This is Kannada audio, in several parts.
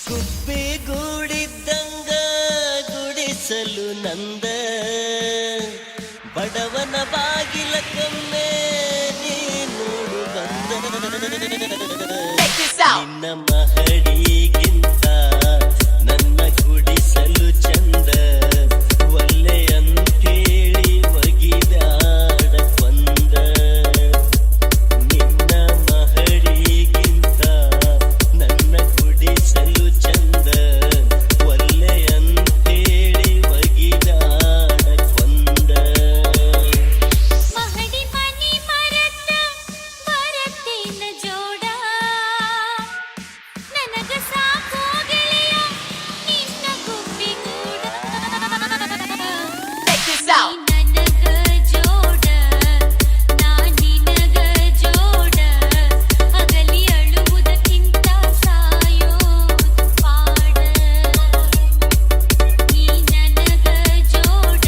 ಗುಬ್ಬಿಗೂಡಿದ್ದಂಗ ಗುಡಿಸಲು ನಂದ ಬಡವನ ಬಾಗಿಲಕ್ಕೊಮ್ಮೆ ನೀ ನೋಡು ಬಂದ ನಿನ್ನ ಮಹಡಿಗಿಂತ ನನ್ನ ಗುಡಿಸಲು ಚಂದ ಒಲ್ಲೆ ಅಂತೇಳಿ ಒಗಿದಾಡ ಕೊಂದ ನಿನ್ನ ಮಹಡಿಗಿಂತ ನನ್ನ ಗುಡಿಸಲು ಚಂದ ಒಲ್ಲೆ ಅಂತೇಳಿ ಒಗಿದಾಡ ಕೊಂದ ಮಹಡಿ ಮನಿ ಮರತ್ತ ಬರತ್ತೇನ ಜೋಡ ನನಗ ಸಾಕೋ ಗೆಳೆಯ ನಿನ್ನ ಗುಬ್ಬಿಗೂಡ ನನಗ ಜೋಡ ನಾ ನಿನಗ ಜೋಡ ಅಗಲಿ ಅಳುವುದಕ್ಕಿಂತ ಸಾಯೋದು ಪಾಡ ನೀ ನನಗ ಜೋಡ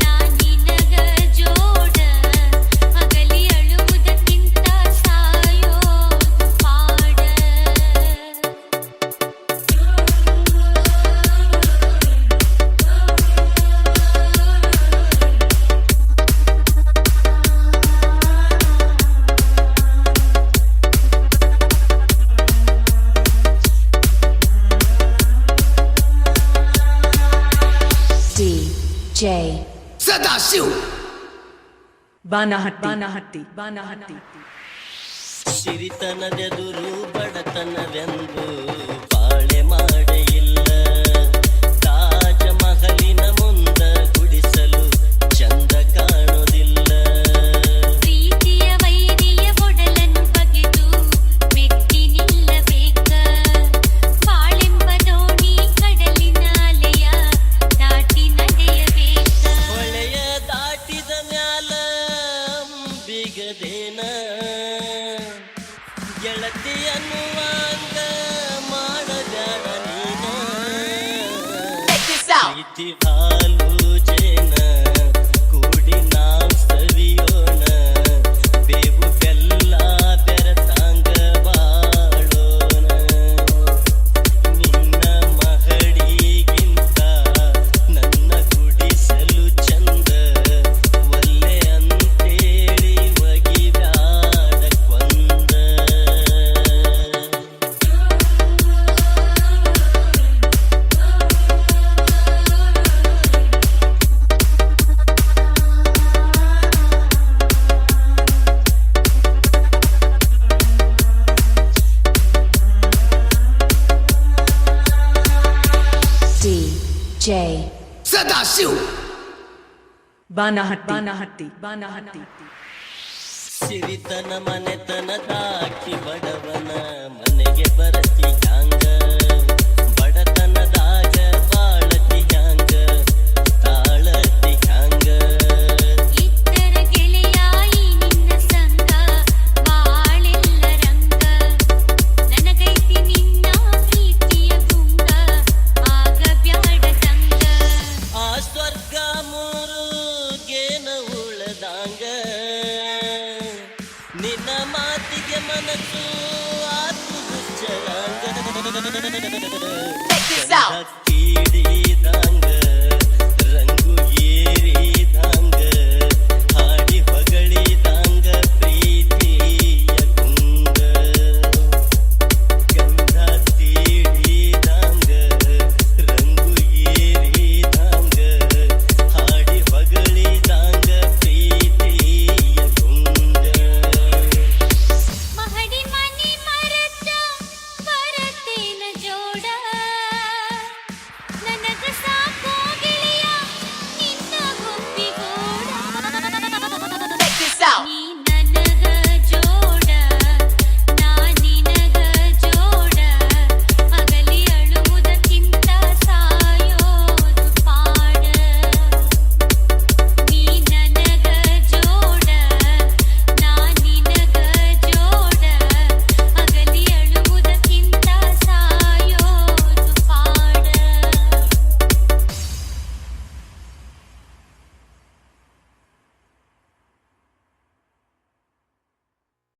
ನಾ ನಿನಗ ಜೋಡ ಅಗಲಿ ಅಳುವುದಕ್ಕಿಂತ ಸಾಯೋದು ಪಾಡ DJ ಸದಾಶಿವ್ ಬಾನಹಟ್ಟಿ ಸಿರಿತನದೆದುರು ಬಡತನವೆಂದು ಬಾಳೆ ಮಾಡೆಯಿಲ್ಲ ತಾಜ ಮಹಲಿನ ಮುಂದ ಗುಡಿಸಲು ಚಂದ ಕಾಣೋದಿಲ್ಲ ಪ್ರೀತಿಯ ವೈರಿಯ ಒಡಲನ್ನು ಬಗೆದು ಮೆಟ್ಟಿ ನಿಲ್ಲಬೇಕ ಬಾಳೆಂಬ ದೋಣಿ ಕಡಲಿನ ಅಲೆಯ ದಾಟಿ ನಡೆಯಬೇಕ ಹೊಳೆಯ ದಾಟಿದ ಮ್ಯಾಲ ಬಿಗದೇನ ಗೆಳತಿ ಅನ್ನುವಂಗ ಮಾಡಬೇಡ ನೀನ ಪ್ರೀತಿ ಹಾಲು ಜೇನ ಕೂಡಿ ನಾವ್ ಸವಿಯೋಣ ಬೇವು ಬೆಲ್ಲ ಬೆರತಾಂಗ ಬಾಳೋಣ ನಿನ್ನ ಮಹಡಿಗಿಂತ ನನ್ನ ಗುಡಿಸಲು ಚಂದ ಒಲ್ಲೆ ಅಂತೇಳಿ ಒಗಿದಾಡ ಕೊಂದ DJ ಸದಾಶಿವ್ ಬಾನಹಟ್ಟಿ ಸಿರಿತನ ಮನೆತನ ತಾಕಿ ಬಡವನ ಮನೆಗೆ ಬರತಿ ಹ್ಯಾಂಗ ಬಡತನದಾಗ ಬಾಳತಿ ಹ್ಯಾಂಗ ತಾಳತಿ ಹ್ಯಾಂಗ ಇತರ ಗೆಳೆಯಾಯಿ ನಿನ್ನ ಸಂಗ ಬಾಳೆಲ್ಲ ರಂಗ ನನಗೈತಿ ನಿನ್ನ ಪ್ರೀತಿಯ ಗುಂಗ ಆಗ ಬ್ಯಾಡದಂಗ ಆ ಸ್ವರ್ಗ ಮೂರುಗೇನ ಉಳದಂಗ ನಿನ್ನ ಮಾತಿಗೆ ಮನಸ್ಸು ಆತು ಹುಚ್ಚರಂಗ